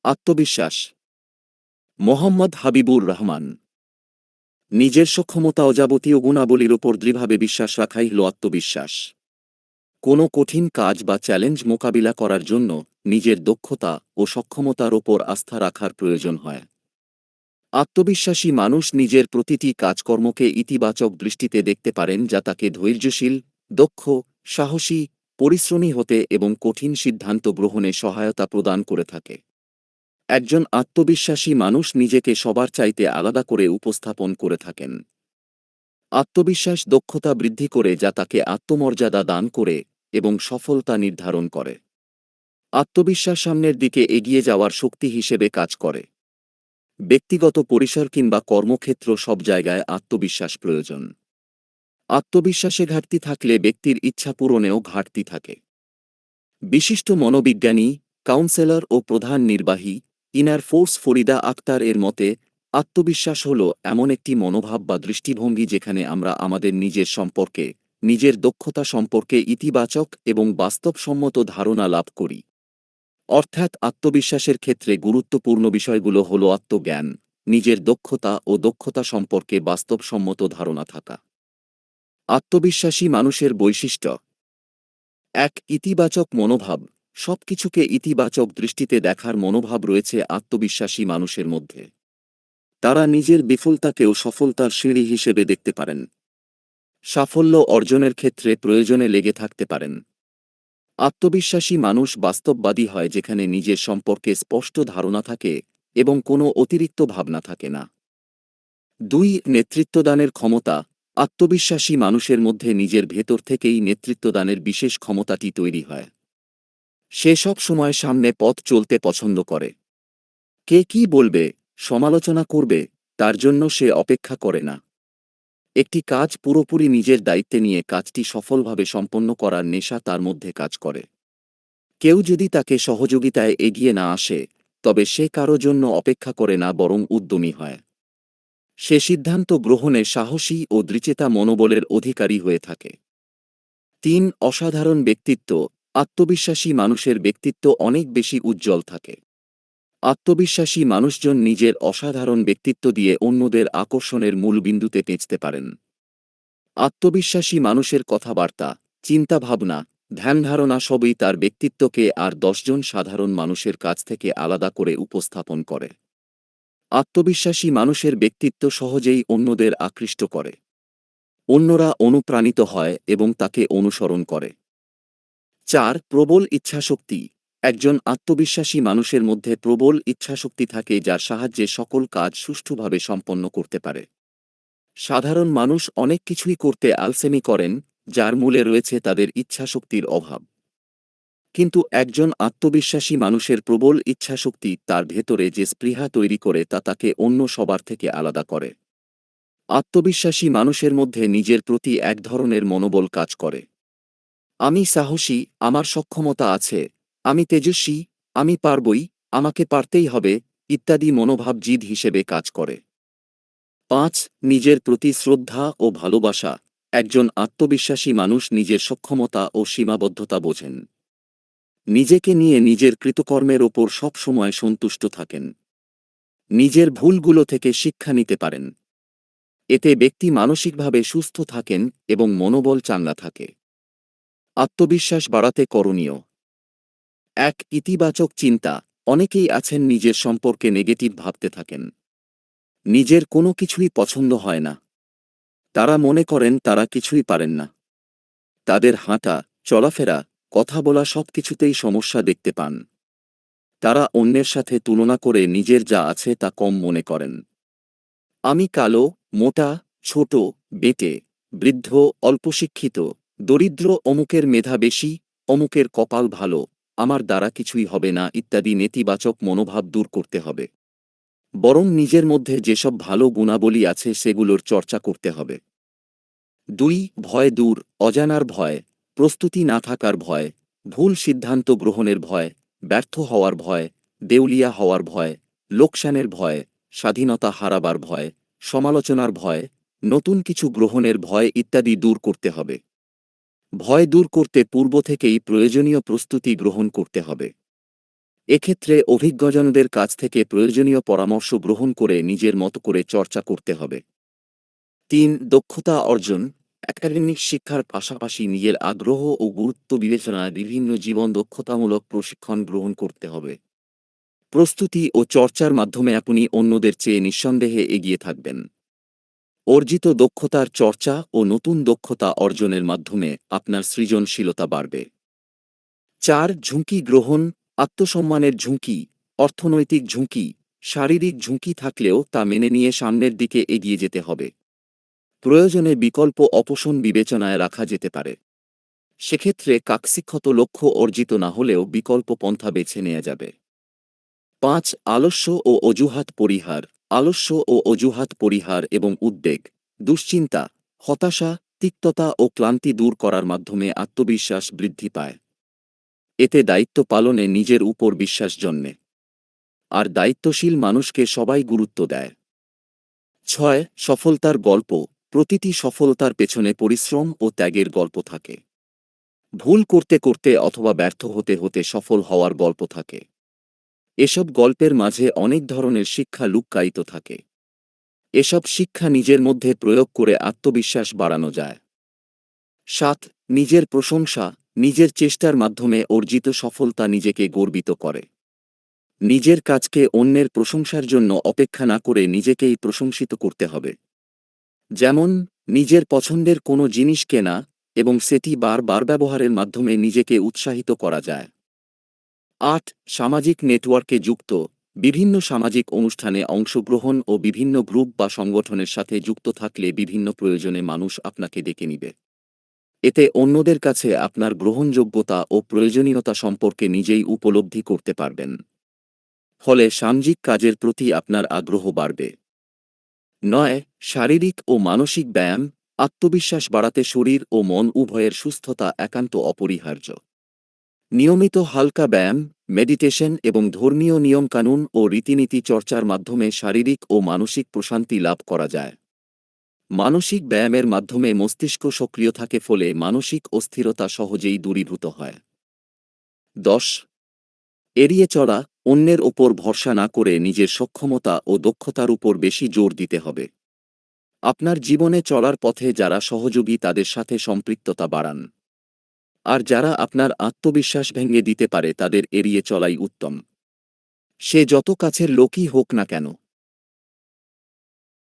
আত্মবিশ্বাস। মোহাম্মদ হাবিবুর রহমান। নিজের সক্ষমতা ও যাবতীয় গুণাবলীর ওপর দৃঢ়ভাবে বিশ্বাস রাখাই হল আত্মবিশ্বাস। কোনো কঠিন কাজ বা চ্যালেঞ্জ মোকাবিলা করার জন্য নিজের দক্ষতা ও সক্ষমতার ওপর আস্থা রাখার প্রয়োজন হয়। আত্মবিশ্বাসী মানুষ নিজের প্রতিটি কাজকর্মকে ইতিবাচক দৃষ্টিতে দেখতে পারেন, যা তাকে ধৈর্যশীল, দক্ষ, সাহসী, পরিশ্রমী হতে এবং কঠিন সিদ্ধান্ত গ্রহণে সহায়তা প্রদান করে থাকে। একজন আত্মবিশ্বাসী মানুষ নিজেকে সবার চাইতে আলাদা করে উপস্থাপন করে থাকেন। আত্মবিশ্বাস দক্ষতা বৃদ্ধি করে, যা তাকে আত্মমর্যাদা দান করে এবং সফলতা নির্ধারণ করে। আত্মবিশ্বাস সামনের দিকে এগিয়ে যাওয়ার শক্তি হিসেবে কাজ করে। ব্যক্তিগত পরিসর কিংবা কর্মক্ষেত্র, সব জায়গায় আত্মবিশ্বাস প্রয়োজন। আত্মবিশ্বাসে ঘাটতি থাকলে ব্যক্তির ইচ্ছা পূরণেও ঘাটতি থাকে। বিশিষ্ট মনোবিজ্ঞানী, কাউন্সেলর ও প্রধান নির্বাহী ইনার ফোর্স ফরিদা আক্তার এর মতে, আত্মবিশ্বাস হল এমন একটি মনোভাব বা দৃষ্টিভঙ্গি যেখানে আমরা আমাদের নিজের সম্পর্কে, নিজের দক্ষতা সম্পর্কে ইতিবাচক এবং বাস্তবসম্মত ধারণা লাভ করি। অর্থাৎ আত্মবিশ্বাসের ক্ষেত্রে গুরুত্বপূর্ণ বিষয়গুলো হল আত্মজ্ঞান, নিজের দক্ষতা ও দক্ষতা সম্পর্কে বাস্তবসম্মত ধারণা থাকা। আত্মবিশ্বাসী মানুষের বৈশিষ্ট্য: ১. ইতিবাচক মনোভাব। সবকিছুকে ইতিবাচক দৃষ্টিতে দেখার মনোভাব রয়েছে আত্মবিশ্বাসী মানুষের মধ্যে। তারা নিজের বিফলতাকেও সফলতার সিঁড়ি হিসেবে দেখতে পারেন। সাফল্য অর্জনের ক্ষেত্রে প্রয়োজনে লেগে থাকতে পারেন। আত্মবিশ্বাসী মানুষ বাস্তববাদী হয়, যেখানে নিজের সম্পর্কে স্পষ্ট ধারণা থাকে এবং কোনো অতিরিক্ত ভাবনা থাকে না। ২. নেতৃত্বদানের ক্ষমতা। আত্মবিশ্বাসী মানুষের মধ্যে নিজের ভেতর থেকেই নেতৃত্বদানের বিশেষ ক্ষমতাটি তৈরি হয়। সে সব সময় সামনে পথ চলতে পছন্দ করে। কে কী বলবে, সমালোচনা করবে, তার জন্য সে অপেক্ষা করে না। একটি কাজ পুরোপুরি নিজের দায়িত্বে নিয়ে কাজটি সফলভাবে সম্পন্ন করার নেশা তার মধ্যে কাজ করে। কেউ যদি তাকে সহযোগিতায় এগিয়ে না আসে, তবে সে কারো জন্য অপেক্ষা করে না, বরং উদ্যমী হয়। সে সিদ্ধান্ত গ্রহণে সাহসী ও দৃঢ়তা মনোবলের অধিকারী হয়ে থাকে। ৩. অসাধারণ ব্যক্তিত্ব। আত্মবিশ্বাসী মানুষের ব্যক্তিত্ব অনেক বেশি উজ্জ্বল থাকে। আত্মবিশ্বাসী মানুষজন নিজের অসাধারণ ব্যক্তিত্ব দিয়ে অন্যদের আকর্ষণের মূল বিন্দুতে পৌঁছতে পারেন। আত্মবিশ্বাসী মানুষের কথাবার্তা, চিন্তাভাবনা, ধ্যানধারণা সবই তার ব্যক্তিত্বকে আর ১০ জন সাধারণ মানুষের কাছ থেকে আলাদা করে উপস্থাপন করে। আত্মবিশ্বাসী মানুষের ব্যক্তিত্ব সহজেই অন্যদের আকৃষ্ট করে। অন্যরা অনুপ্রাণিত হয় এবং তাকে অনুসরণ করে। ৪. প্রবল ইচ্ছাশক্তি। একজন আত্মবিশ্বাসী মানুষের মধ্যে প্রবল ইচ্ছাশক্তি থাকে, যার সাহায্যে সকল কাজ সুষ্ঠুভাবে সম্পন্ন করতে পারে। সাধারণ মানুষ অনেক কিছুই করতে আলসেমি করেন, যার মূলে রয়েছে তাদের ইচ্ছাশক্তির অভাব। কিন্তু একজন আত্মবিশ্বাসী মানুষের প্রবল ইচ্ছাশক্তি তার ভেতরে যে স্পৃহা তৈরি করে, তা তাকে অন্য সবার থেকে আলাদা করে। আত্মবিশ্বাসী মানুষের মধ্যে নিজের প্রতি এক ধরনের মনোবল কাজ করে। আমি সাহসী, আমার সক্ষমতা আছে, আমি তেজস্বী, আমি পারবই, আমাকে পারতেই হবে ইত্যাদি মনোভাব জিদ হিসেবে কাজ করে। ৫. নিজের প্রতি শ্রদ্ধা ও ভালোবাসা। একজন আত্মবিশ্বাসী মানুষ নিজের সক্ষমতা ও সীমাবদ্ধতা বোঝেন। নিজেকে নিয়ে নিজের কৃতকর্মের ওপর সব সময় সন্তুষ্ট থাকেন। নিজের ভুলগুলো থেকে শিক্ষা নিতে পারেন। এতে ব্যক্তি মানসিকভাবে সুস্থ থাকেন এবং মনোবল চাঙ্গা থাকে। আত্মবিশ্বাস বাড়াতে করণীয়: ১. ইতিবাচক চিন্তা। অনেকেই আছেন নিজের সম্পর্কে নেগেটিভ ভাবতে থাকেন। নিজের কোনো কিছুই পছন্দ হয় না। তারা মনে করেন তারা কিছুই পারেন না। তাদের হাঁটা, চলাফেরা, কথা বলা সবকিছুতেই সমস্যা দেখতে পান। তারা অন্যের সাথে তুলনা করে নিজের যা আছে তা কম মনে করেন। আমি কালো, মোটা, ছোট, বেঁটে, বৃদ্ধ, অল্পশিক্ষিত, দরিদ্র, অমুকের মেধা বেশি, অমুকের কপাল ভালো, আমার দ্বারা কিছুই হবে না ইত্যাদি নেতিবাচক মনোভাব দূর করতে হবে। বরং নিজের মধ্যে যেসব ভালো গুণাবলী আছে সেগুলোর চর্চা করতে হবে। ২. ভয় দূর। অজানার ভয়, প্রস্তুতি না থাকার ভয়, ভুল সিদ্ধান্ত গ্রহণের ভয়, ব্যর্থ হওয়ার ভয়, দেউলিয়া হওয়ার ভয়, লোকসানের ভয়, স্বাধীনতা হারাবার ভয়, সমালোচনার ভয়, নতুন কিছু গ্রহণের ভয় ইত্যাদি দূর করতে হবে। ভয় দূর করতে পূর্ব থেকেই প্রয়োজনীয় প্রস্তুতি গ্রহণ করতে হবে। এক্ষেত্রে অভিজ্ঞজনদের কাছ থেকে প্রয়োজনীয় পরামর্শ গ্রহণ করে নিজের মতো করে চর্চা করতে হবে। ৩. দক্ষতা অর্জন। একাডেমিক শিক্ষার পাশাপাশি নিজের আগ্রহ ও গুরুত্ব বিবেচনায় বিভিন্ন জীবন দক্ষতামূলক প্রশিক্ষণ গ্রহণ করতে হবে। প্রস্তুতি ও চর্চার মাধ্যমে আপনি অন্যদের চেয়ে নিঃসন্দেহে এগিয়ে থাকবেন। অর্জিত দক্ষতার চর্চা ও নতুন দক্ষতা অর্জনের মাধ্যমে আপনার সৃজনশীলতা বাড়বে। ৪. ঝুঁকি গ্রহণ। আত্মসম্মানের ঝুঁকি, অর্থনৈতিক ঝুঁকি, শারীরিক ঝুঁকি থাকলেও তা মেনে নিয়ে সামনের দিকে এগিয়ে যেতে হবে। প্রয়োজনে বিকল্প অপশন বিবেচনায় রাখা যেতে পারে। সেক্ষেত্রে কাকশিক্ষত লক্ষ্য অর্জিত না হলেও বিকল্প পন্থা বেছে নেওয়া যাবে। ৫. আলস্য ও অজুহাত পরিহার। আলস্য ও অজুহাত পরিহার এবং উদ্বেগ, দুশ্চিন্তা, হতাশা, তিক্ততা ও ক্লান্তি দূর করার মাধ্যমে আত্মবিশ্বাস বৃদ্ধি পায়। এতে দায়িত্ব পালনে নিজের উপর বিশ্বাস জন্মে। আর দায়িত্বশীল মানুষকে সবাই গুরুত্ব দেয়। ৬. সফলতার গল্প। প্রতিটি সফলতার পেছনে পরিশ্রম ও ত্যাগের গল্প থাকে। ভুল করতে করতে অথবা ব্যর্থ হতে হতে সফল হওয়ার গল্প থাকে। এসব গল্পের মাঝে অনেক ধরনের শিক্ষা লুক্কায়িত থাকে। এসব শিক্ষা নিজের মধ্যে প্রয়োগ করে আত্মবিশ্বাস বাড়ানো যায়। ৭. নিজের প্রশংসা। নিজের চেষ্টার মাধ্যমে অর্জিত সফলতা নিজেকে গর্বিত করে। নিজের কাজকে অন্যের প্রশংসার জন্য অপেক্ষা না করে নিজেকেই প্রশংসিত করতে হবে। যেমন, নিজের পছন্দের কোনো জিনিস কেনা এবং সেটি বারবার ব্যবহারের মাধ্যমে নিজেকে উৎসাহিত করা যায়। ৮. সামাজিক নেটওয়ার্কে যুক্ত। বিভিন্ন সামাজিক অনুষ্ঠানে অংশগ্রহণ ও বিভিন্ন গ্রুপ বা সংগঠনের সাথে যুক্ত থাকলে বিভিন্ন প্রয়োজনে মানুষ আপনাকে ডেকে নিবে। এতে অন্যদের কাছে আপনার গ্রহণযোগ্যতা ও প্রয়োজনীয়তা সম্পর্কে নিজেই উপলব্ধি করতে পারবেন। ফলে সামাজিক কাজের প্রতি আপনার আগ্রহ বাড়বে। ৯. শারীরিক ও মানসিক ব্যায়াম। আত্মবিশ্বাস বাড়াতে শরীর ও মন উভয়ের সুস্থতা একান্ত অপরিহার্য। নিয়মিত হালকা ব্যায়াম, মেডিটেশন এবং ধর্মীয় নিয়মকানুন ও রীতিনীতি চর্চার মাধ্যমে শারীরিক ও মানসিক প্রশান্তি লাভ করা যায়। মানসিক ব্যায়ামের মাধ্যমে মস্তিষ্ক সক্রিয় থাকে ফলে মানসিক অস্থিরতা সহজেই দূরীভূত হয়। ১০. এড়িয়ে চলা। অন্যের ওপর ভরসা না করে নিজের সক্ষমতা ও দক্ষতার উপর বেশি জোর দিতে হবে। আপনার জীবনে চলার পথে যারা সহযোগী তাদের সাথে সম্পৃক্ততা বাড়ান। আর যারা আপনার আত্মবিশ্বাস ভেঙে দিতে পারে তাদের এড়িয়ে চলাই উত্তম। সে যত কাছের লোকই হোক না কেন।